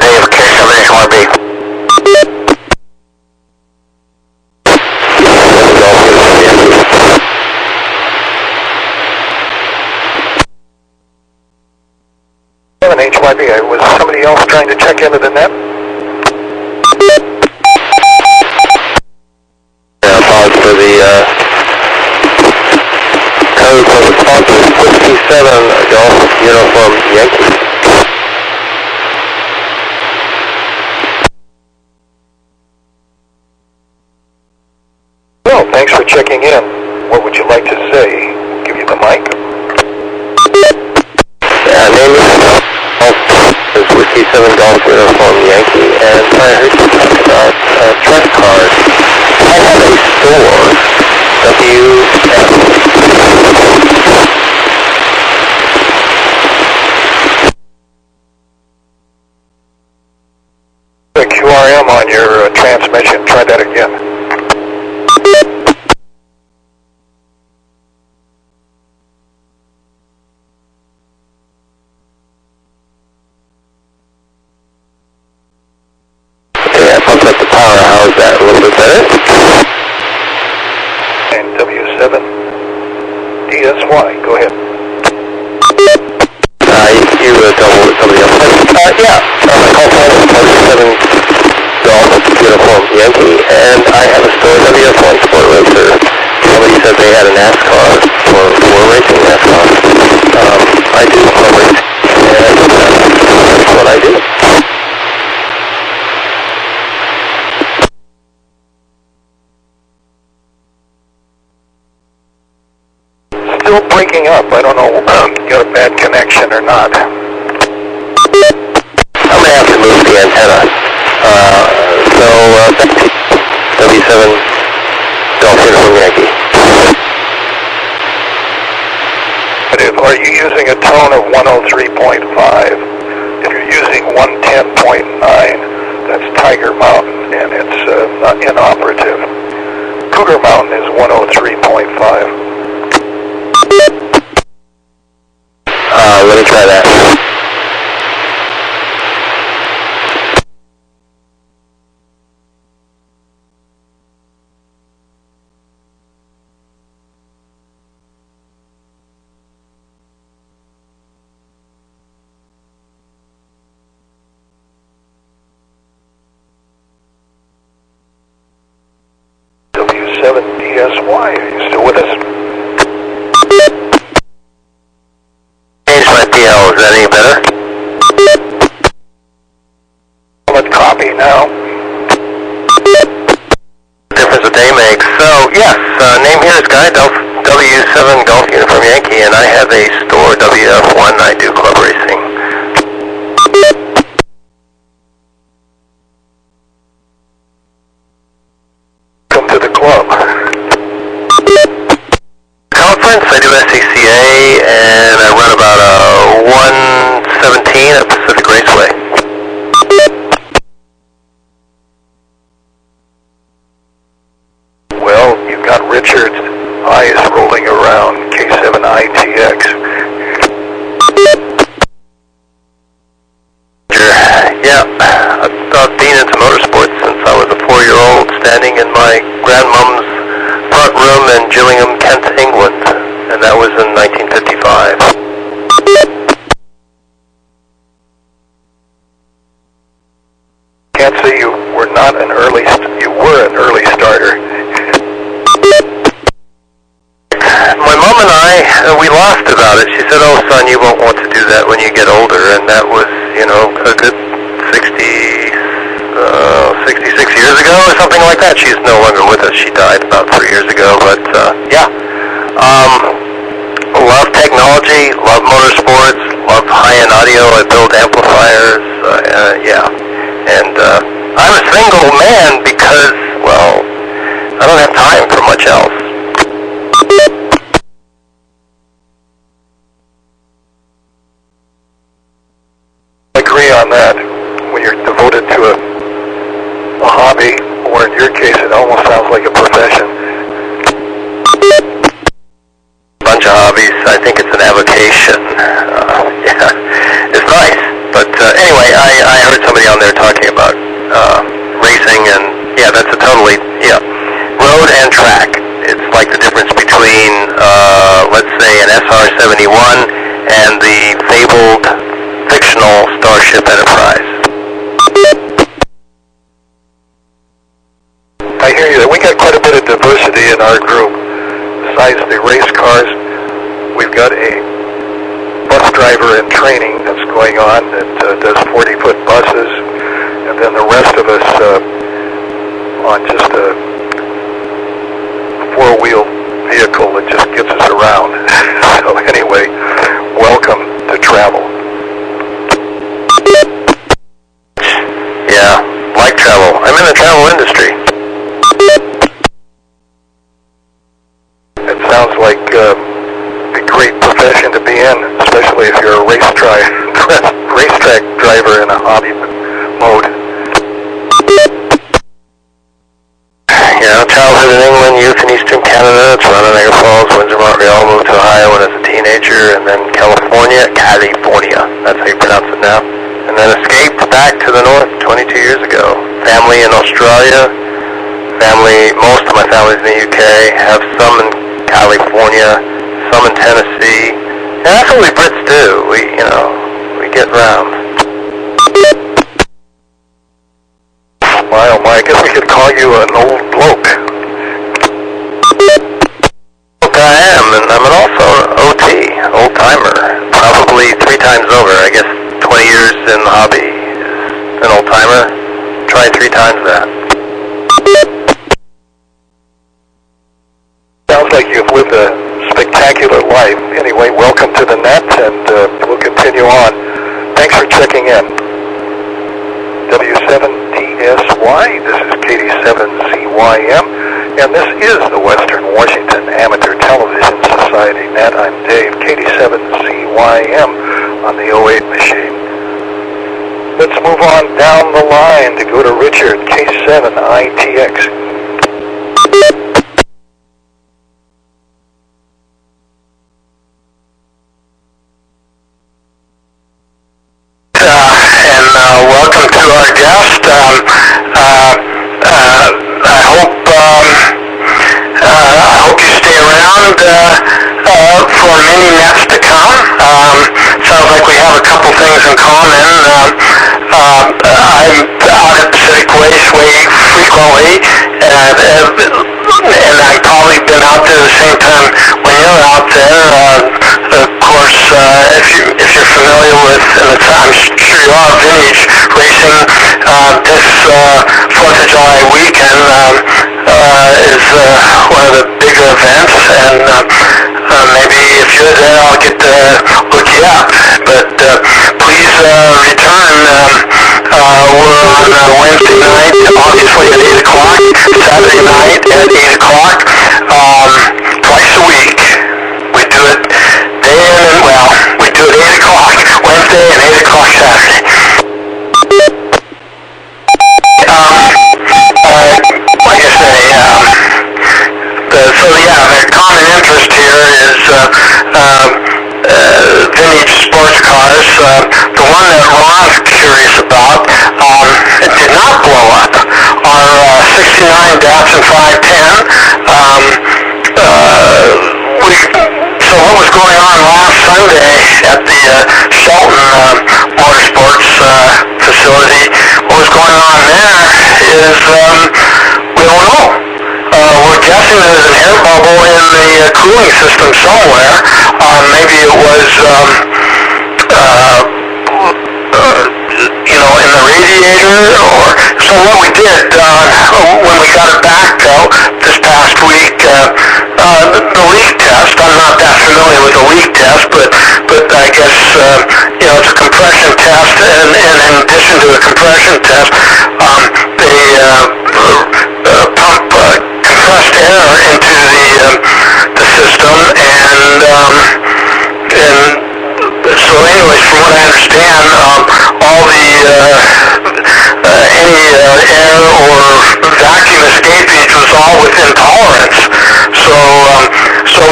Dave, K7HYB. HYB, was somebody else trying to check into the net? Yeah, pause for the code for response is 67 Golf Uniform Yankee. Well, thanks for checking in. What would you like to say? Give you the mic. Name is Whiskey 7 Golf Uniform Yankee, and I heard you talk about truck cars. I have a store, WW7ATS. The QRM on your transmission. Try that again. How's that? A little bit better? And W7DSY, go ahead. You double with somebody else. Yeah, my call sign is W7 Golf Uniform Yankee, and I have a store, WS1 Sport Racer. Somebody said they had a NASCAR, or racing NASCAR. I do club racing, and that's what I do. Still breaking up. I don't know if you got a bad connection or not. I'm going to have to move the antenna. W7 Golf Uniform Yankee. Are you using a tone of 103.5? If you're using 110.9, that's Tiger Mountain, and it's not inoperative. Cougar Mountain is 103.5. Let me try that. W7DSY, are you still with us? Change my PL, is that any better? Let's copy now. Difference a day makes. So, yes, name here is Guy, W7 Golf Uniform Yankee, and I have a store, WF1, I do club racing. Come to the club. Conference, I do SCCA, and I run about a 117 at Pacific Raceway. Well, you've got Richard's eyes rolling around K7ITX. Yeah, I've been into motorsports since I was a 4-year-old, standing in my grandmom's room in Gillingham, Kent, England, and that was in 1955. Can't say you were an early starter. My mom and I, we laughed about it. She said, "Oh, son, you won't want to do that when you get older," and that was, a good 66 years ago or something like that. She's no longer with us. She died about 3 years ago, but yeah. Love technology, love motorsports, love high-end audio. I build amplifiers, yeah. And I'm a single man because, well, I don't have time for much else. I agree on that. When you're devoted to a hobby, or in your case, it almost sounds like a profession. Bunch of hobbies. I think it's an avocation. Yeah, it's nice. But anyway, I heard somebody on there talking about racing, and yeah, that's a totally, yeah, road and track. It's like the difference between, let's say, an SR-71 and the fabled fictional Starship Enterprise. I hear you. We got quite a bit of diversity in our group. Besides the race cars, we've got a bus driver in training that's going on that does 40-foot buses, and then the rest of us on just a four-wheel vehicle that just gets us around. So anyway, welcome to travel. Yeah, like travel. I'm in the travel industry. It sounds like a great profession to be in, especially if you're a racetrack driver in a hobby mode. Yeah, childhood in England, youth in Eastern Canada, Toronto, Niagara Falls, Windsor, Montreal, moved to Ohio when I was a teenager, and then California, that's how you pronounce it now, and then escaped back to the north 22 years ago. Family in Australia, most of my family's in the UK, have some in California, some in Tennessee, and that's what we Brits do. We get around. My, oh my, I guess we could call you an old bloke. I am, and I'm also an OT, old-timer, probably 3 times over. I guess 20 years in the hobby is an old-timer. Try 3 times that. Sounds like you've lived a spectacular life. Anyway, welcome to the net, and we'll continue on. Thanks for checking in. W7TSY, this is KD7CYM, and this is the Western Washington Amateur Television Society net. I'm Dave, KD7CYM on the 08 machine. Let's move on down the line to go to Richard, K7ITX. Welcome to our guest. I hope you stay around for many nets to come. Sounds like we have a couple things in common. I'm out at Pacific Raceway frequently, and I've probably been out there the same time when you're out there. Of course, if you're familiar with, and I'm sure you are, vintage racing, this 4th of July weekend is one of the bigger events, and maybe if you're there, I'll get to look you up. But please return. We're on Wednesday night, obviously at 8 o'clock, Saturday night at 8 o'clock, twice a week. We do it day in and, well, we do it 8 o'clock Wednesday and 8 o'clock Saturday. Like I say, so yeah, the common interest here is vintage sports cars. The one that Ron's curious about, it did not blow up. Our 69 Datsun 510, what was going on last Sunday at the Shelton Motorsports facility, what was going on there is we don't know. We're guessing there's an air bubble in the cooling system somewhere. Maybe it was in the radiator, or so. What we did when we got it back this past week, the leak test. I'm not that familiar with the leak test, but I guess it's a compression test, and in addition to the compression test, they pump compressed air into the system, and so anyways, from what I understand, all the any air or vacuum escapage was all within tolerance. So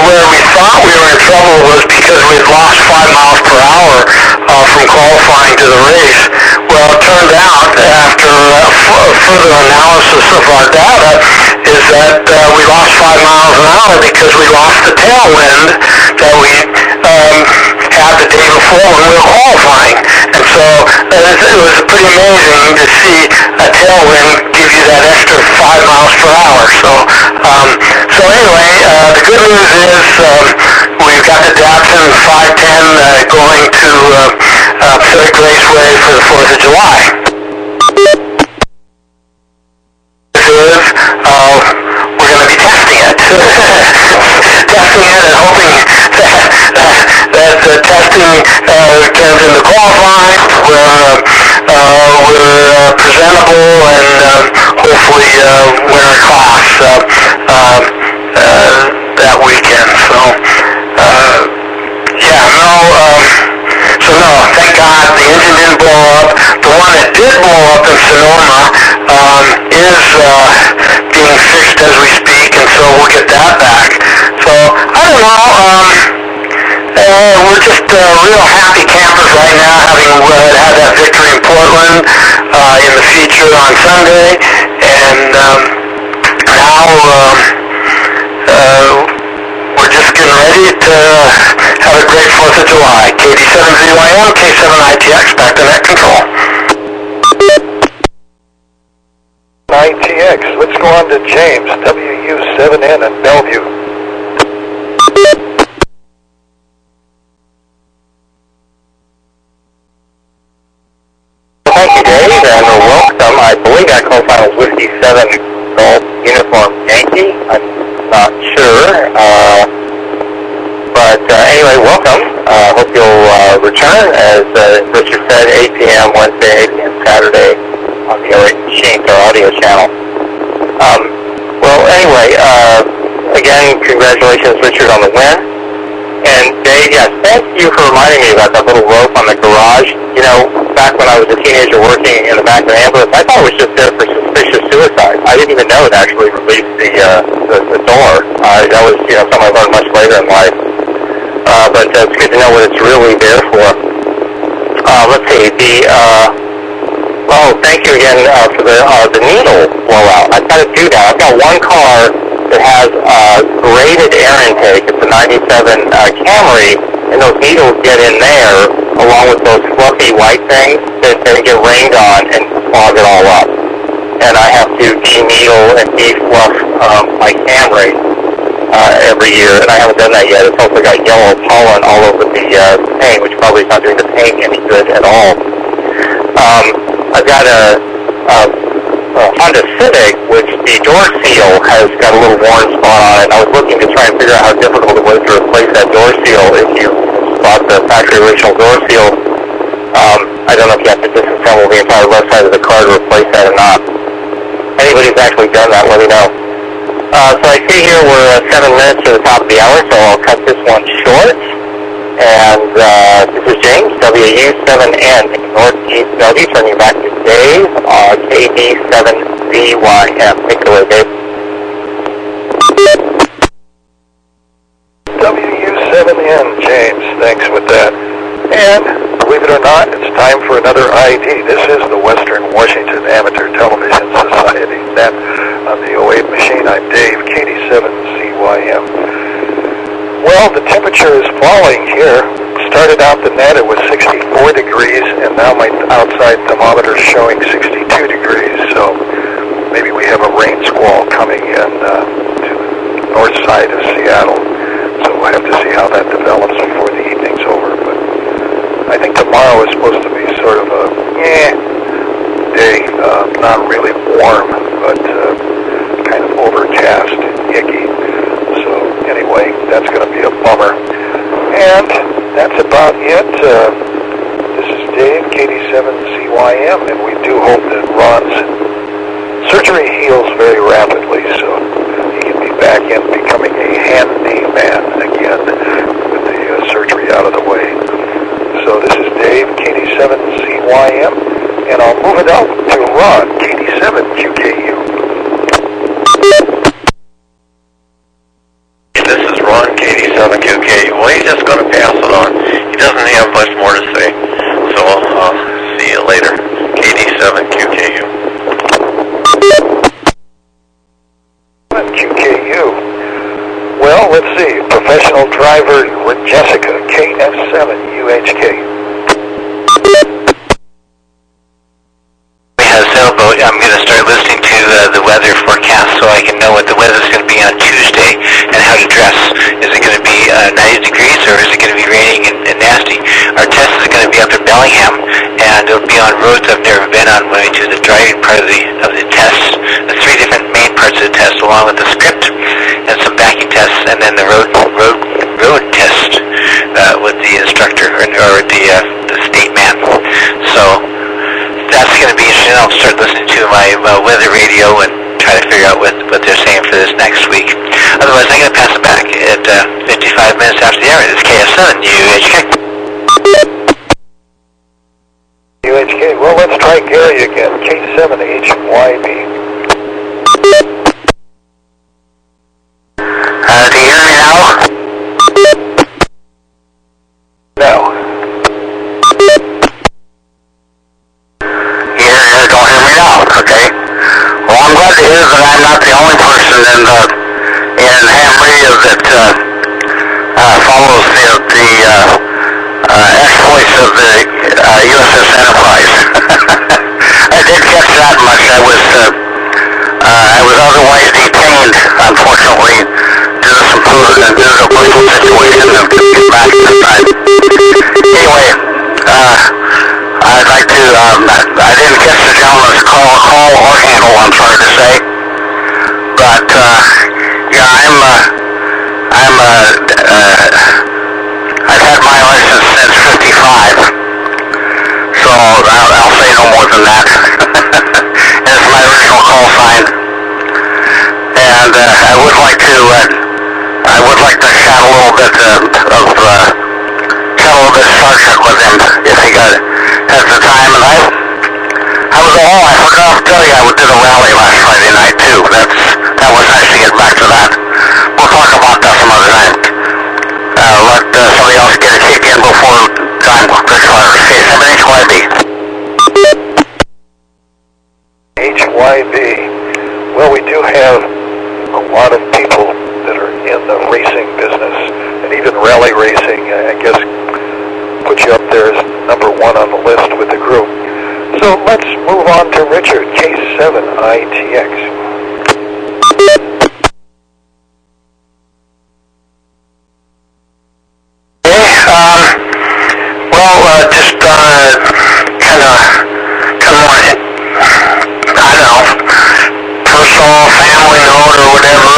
where we thought we were in trouble was because we had lost 5 miles per hour from qualifying to the race. Well, it turned out after further analysis of our data is that we lost 5 miles an hour because we lost the tailwind that we had the day before when we were qualifying. And so it was pretty amazing to see a tailwind give you that extra 5 miles per hour. So anyway, the good news is we've got the Datsun 510 going to Pacific Raceway for the 4th of July. We're going to be testing it. Testing it and hoping that the testing turns into qualifying, we're presentable, and hopefully win our class that weekend. So thank God the engine didn't blow up. The one that did blow up in Sonoma is being fixed as we speak, and so we'll get that back. So I don't know. We're just real happy campers right now, having had that victory in Portland in the feature on Sunday, and now we're just getting ready to have a great 4th of July. KD7ZYM, K7ITX, back to net control. ITX, let's go on to James, WU7N in Bellevue. Thank you, Dave, and welcome. I believe that call sign was Whiskey 7 Golf Uniform Yankee. I'm not sure. But anyway, welcome. Hope you'll return, as Richard said, 8 p.m. Wednesday, 8 p.m. Saturday on the 08 Machines, our audio channel. Well, anyway, again, congratulations, Richard, on the win. And Dave, yes, thank you for reminding me about that little rope on the garage. You know, back when I was a teenager working in the back of an ambulance, I thought it was just there for suspicious suicide. I didn't even know it actually released the door. That was, something I learned much later in life. But it's good to know what it's really there for. Let's see, thank you again for the needle blowout. I've got to do that. I've got one car that has graded air intake. It's a 97 Camry, and those needles get in there along with those fluffy white things that get rained on and clog it all up. And I have to de-needle and de-fluff my Camry every year, and I haven't done that yet. It's also got yellow pollen all over the paint, which probably is not doing the paint any good at all. I've got a Honda Civic, which the door seal has got a little worn spot on it. I was looking to try and figure out how difficult it was to replace that door seal if you bought the factory original door seal. I don't know if you have to disassemble the entire left side of the car to replace that or not. Anybody's actually done that, let me know. So I see here we're 7 minutes to the top of the hour, so I'll cut this one short. And this is James, WU7N, Northeast Bellevue, turning back to Dave on KD7ZYM. Take it away, Dave. WU7N, James, thanks with that. And, believe it or not, it's time for another ID. This is the Western Washington Amateur Television Society. That on the 08 Machine, I'm Dave, KD7ZYM. Well, the temperature is falling here. Started out the net, it was 64 degrees, and now my outside thermometer is showing 62 degrees. So maybe we have a rain squall coming in to the north side of Seattle. So we'll have to see how that develops before the evening's over. But I think tomorrow is supposed to be sort of a day, not really warm, but kind of overcast, icky. So anyway, that's going to be a bummer. And that's about it. This is Dave, KD7ZYM, and we do hope that Ron's surgery heals very rapidly, so he can be back in becoming a handyman again with the surgery out of the way. So this is Dave, KD7ZYM, and I'll move it out to Ron, KD7QKU. This is Ron, KD7QKU. Well, he's just going to pass it on. He doesn't have much more to say. So I'll see you later. KD7QKU. QKU. Well, let's see. Professional driver Jessica, KF7UHK. We had a sailboat. I'm going to start listening to the weather forecast so I can know what the weather's going to be on Tuesday and how to dress. Is it going to be 90 degrees or is it going to be raining and nasty? Our test is going to be up in Bellingham, and it'll be on roads I've never been on when we do the driving part of the test. The three different main parts of the test, along with the script and some backing tests, and then the road test with the instructor or the state man. So that's going to be interesting. I'll start listening to my weather radio and try to figure out what they're saying for this next week. Otherwise, I'm going to pass it back at 55 minutes after the hour. This is KF7 UHK. UHK. Well, let's try Gary again. K7HYB. Do you hear me now? Now. You don't hear me now, okay? Well, I'm glad to hear that I'm not the only person in ham radio that follows the exploits of the USS Enterprise. I did catch that much. I was otherwise detained, unfortunately, due to some food and due to a personal situation, and couldn't get back in time. Anyway, I'd like to, I didn't catch the gentleman's call or handle, I'm sorry to say, but, yeah, I've had my license since 55, so I'll say no more than that. It's my original call sign, and I would like to chat a little bit Star Trek with him if he has the time. And I forgot to tell you, I did a rally last Friday night too. That was nice to get back to that. We'll talk about that some other night. Let somebody else get a kick in before time expires. K7HYB. HYB. Well, we do have a lot of people that are in the racing business, and even rally racing, I guess, put you up there as number one on the list with the group. So let's move on to Richard, K7ITX. Just kind of more, I don't know, personal, family note or whatever.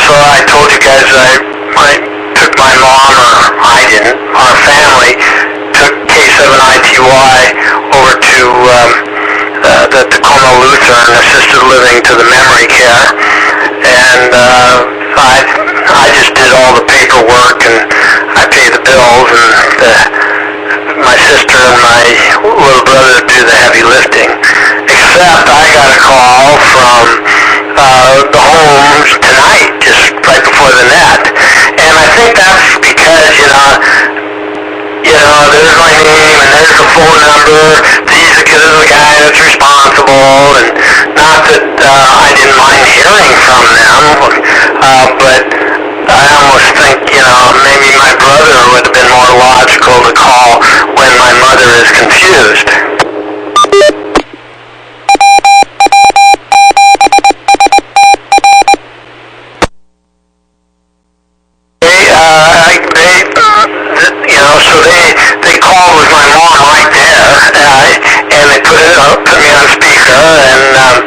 So I told you guys I took my mom, or I didn't, our family took K7ITY over to the Tacoma Lutheran Assisted Living to the memory care, and I just did all the paperwork and I paid the bills, and my sister and my little brother do the heavy lifting. Except I got a call from the home tonight, just right before the net, and I think that's because there's my name and there's the phone number. He's the guy that's responsible, and not that I didn't mind hearing from them, but I almost think, maybe my brother would have been more logical to call when my mother is confused. So they called with my mom right there, and they put me on speaker, and I,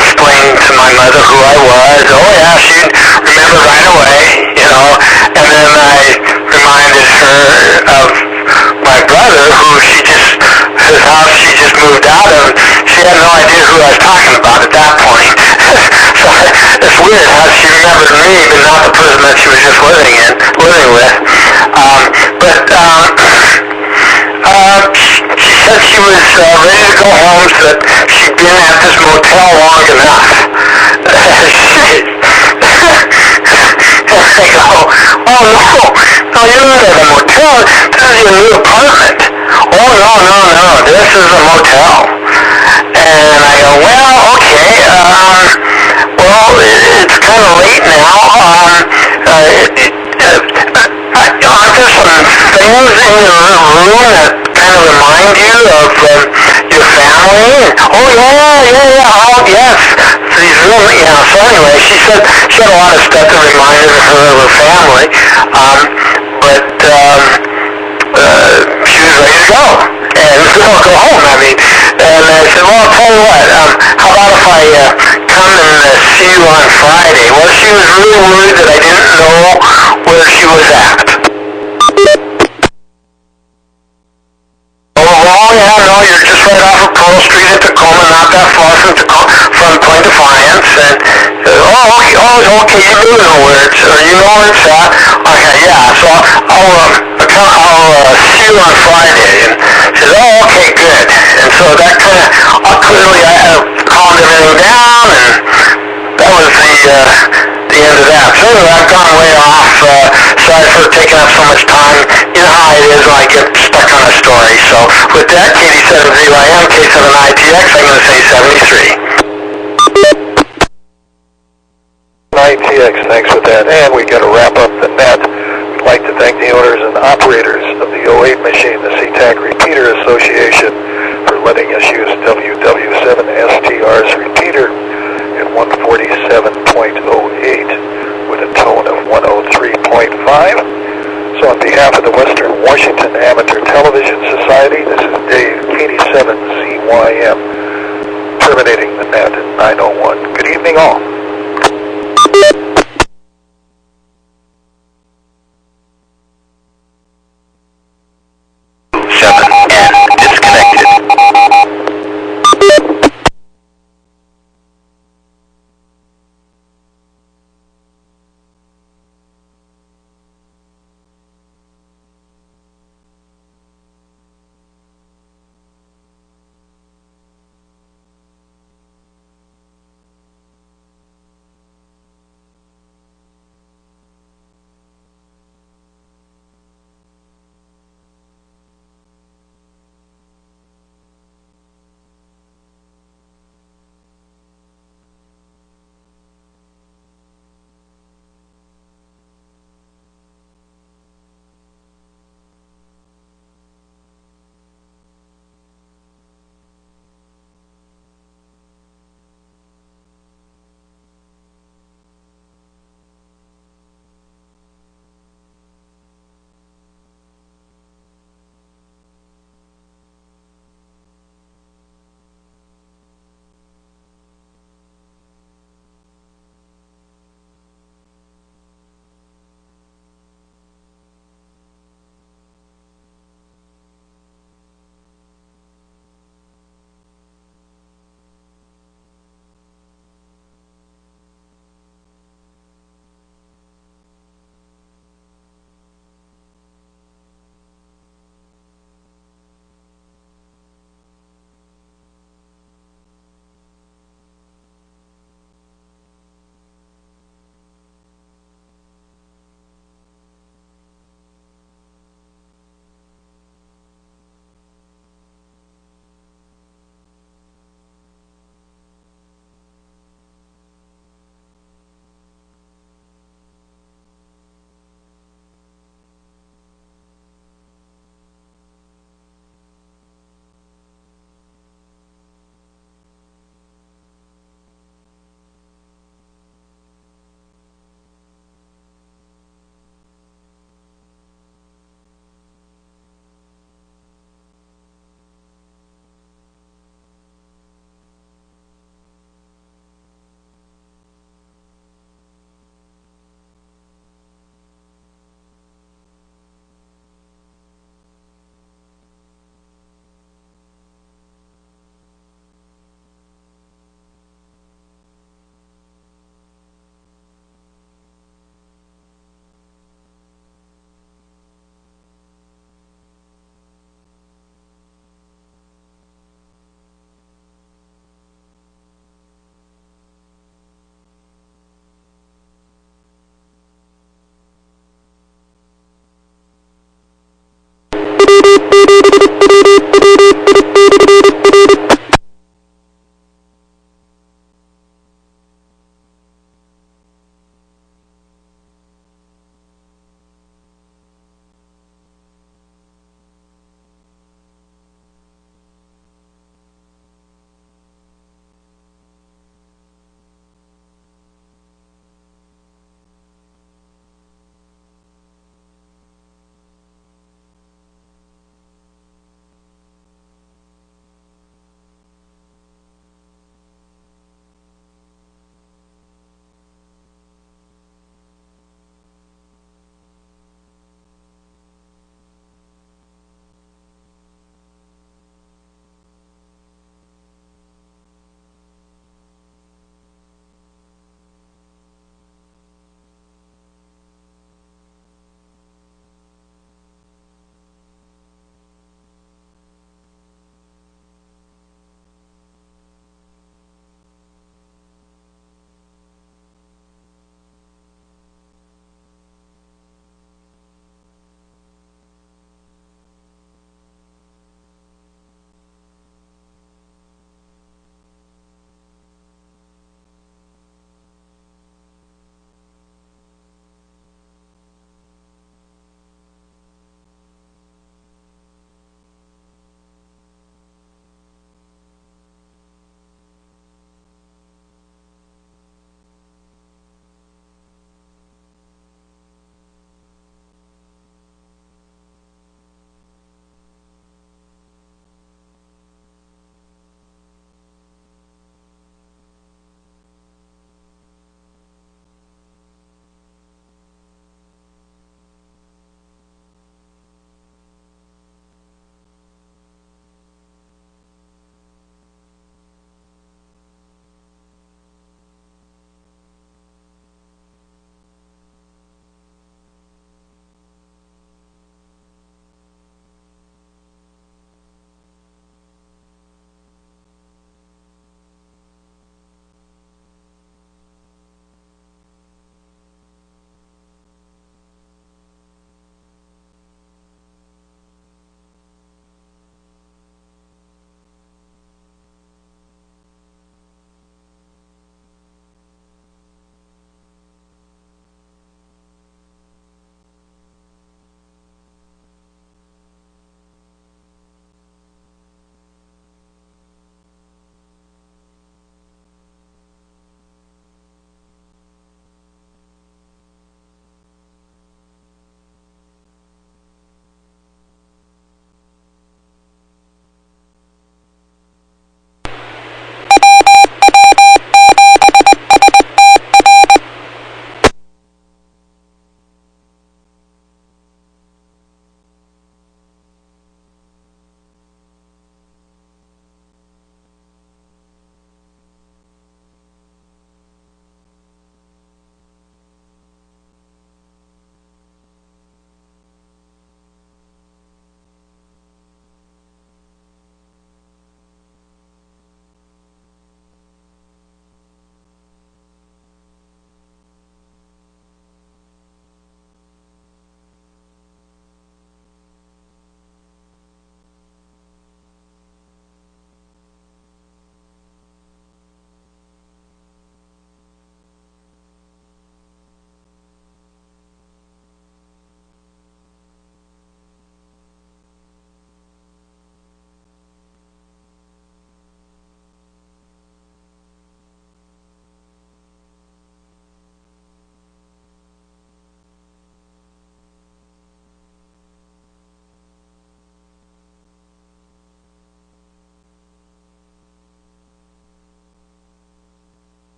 explained to my mother who I was. Oh yeah, she remembered right away, and then I reminded her of my brother, whose house she just moved out of. She had no idea who I was talking about at that point. So it's weird how she remembered me, but not the person that she was just living with. She said she was ready to go home, so that she'd been at this motel long enough. I go, oh no, you're not at a motel. This is your new apartment. Oh no, this is a motel. And I go, well, okay, it's kind of late now. Aren't there some things in your room that kind of remind you of your family? Oh yes. These rooms, so anyway, she said she had a lot of stuff that reminded her of her family, but she was ready to go. And go home, And I said, well, I'll tell you what, how about if I come and see you on Friday? Well, she was really worried that I didn't know where she was at. You're just right off of Pearl Street at Tacoma, not that far from Point Defiance. And okay, you do know where it's, or you know where it's at. Okay, yeah. So I'll see you on Friday. And she said, oh, okay, good. And so that kind of clearly I calmed everything down, and that was the end of that. So anyway, I've gone way off. Sorry for taking up so much time. You know how it is when I get stuck on a story. So with that, KD7ZYM, K7ITX, I'm going to say 73. ITX, thanks for that. And we got to wrap up the net. We'd like to thank the owners and operators of the 08 machine, the SeaTac Repeater Association, for letting us use WW7STR's repeater at 147.08 with a tone of 103.5. So on behalf of the Western Washington Amateur Television Society, this is Dave, KD7ZYM, terminating the net at 9:01. Good evening all.